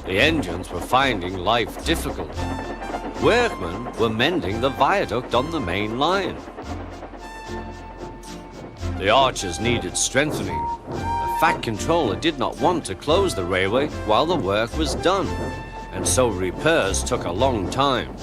The engines were finding life difficult. Workmen were mending the viaduct on the main line. The arches needed strengthening. The Fat Controller did not want to close the railway while the work was done, and so repairs took a long time.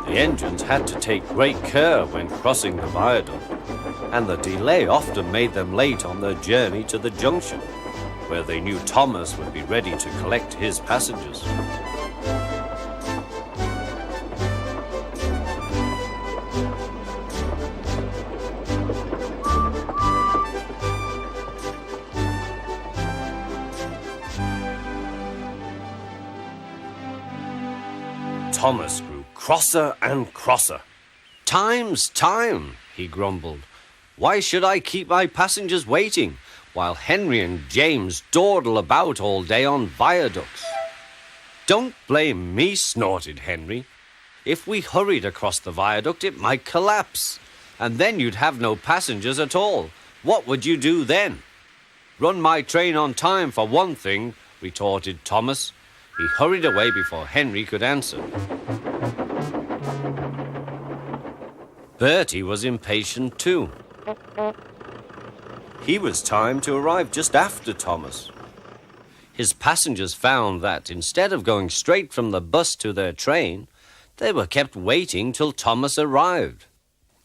The engines had to take great care when crossing the viaduct, and the delay often made them late on their journey to the junction, where they knew Thomas would be ready to collect his passengers. Thomas grew crosser and crosser. "Time's time," he grumbled. "Why should I keep my passengers waiting while Henry and James dawdle about all day on viaducts?" "Don't blame me," snorted Henry. "If we hurried across the viaduct, it might collapse, and then you'd have no passengers at all. What would you do then?" "Run my train on time for one thing," retorted Thomas. He hurried away before Henry could answer. Bertie was impatient too. He was timed to arrive just after Thomas. His passengers found that instead of going straight from the bus to their train, they were kept waiting till Thomas arrived.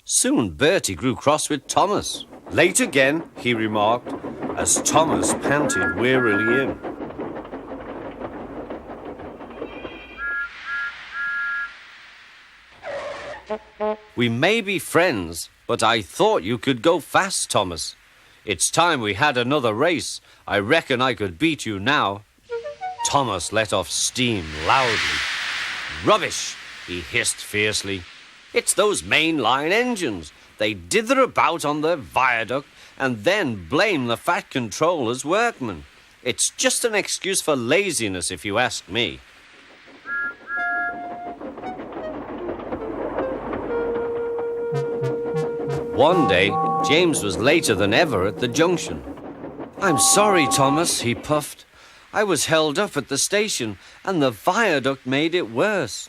Soon Bertie grew cross with Thomas. "Late again," he remarked, as Thomas panted wearily in. "We may be friends, but I thought you could go fast, Thomas. It's time we had another race. I reckon I could beat you now." Thomas let off steam loudly. "Rubbish," he hissed fiercely. "It's those mainline engines. They dither about on their viaduct and then blame the Fat Controller's workmen. It's just an excuse for laziness, if you ask me." One day, James was later than ever at the junction. "I'm sorry, Thomas," he puffed. "I was held up at the station, and the viaduct made it worse."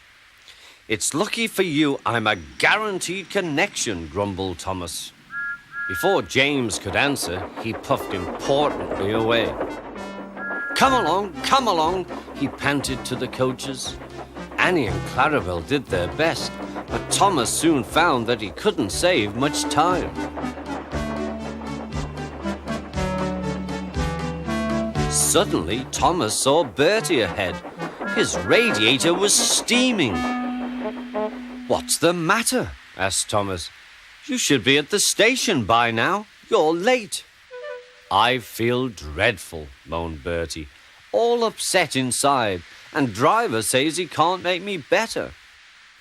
"It's lucky for you I'm a guaranteed connection," grumbled Thomas. Before James could answer, he puffed importantly away. Come along," he panted to the coaches. Annie and Clarabel did their best, but Thomas soon found that he couldn't save much time. Suddenly, Thomas saw Bertie ahead. His radiator was steaming. "What's the matter?" asked Thomas. "You should be at the station by now. You're late." "I feel dreadful," moaned Bertie. "All upset inside, and driver says he can't make me better."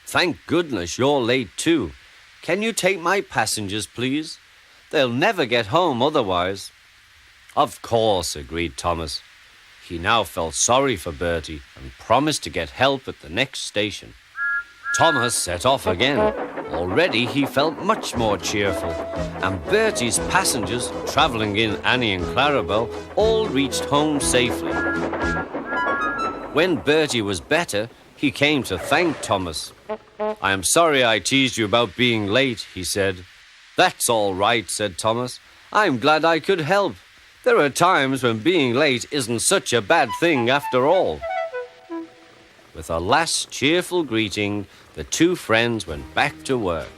"Thank goodness you're late too. Can you take my passengers, please? They'll never get home otherwise." "Of course," agreed Thomas. He now felt sorry for Bertie and promised to get help at the next station. Thomas set off again. Already he felt much more cheerful, and Bertie's passengers, travelling in Annie and Clarabel, all reached home safely. When Bertie was better, he came to thank Thomas. "I am sorry I teased you about being late," he said. "That's all right," said Thomas. "I'm glad I could help. There are times when being late isn't such a bad thing after all." With a last cheerful greeting, the two friends went back to work.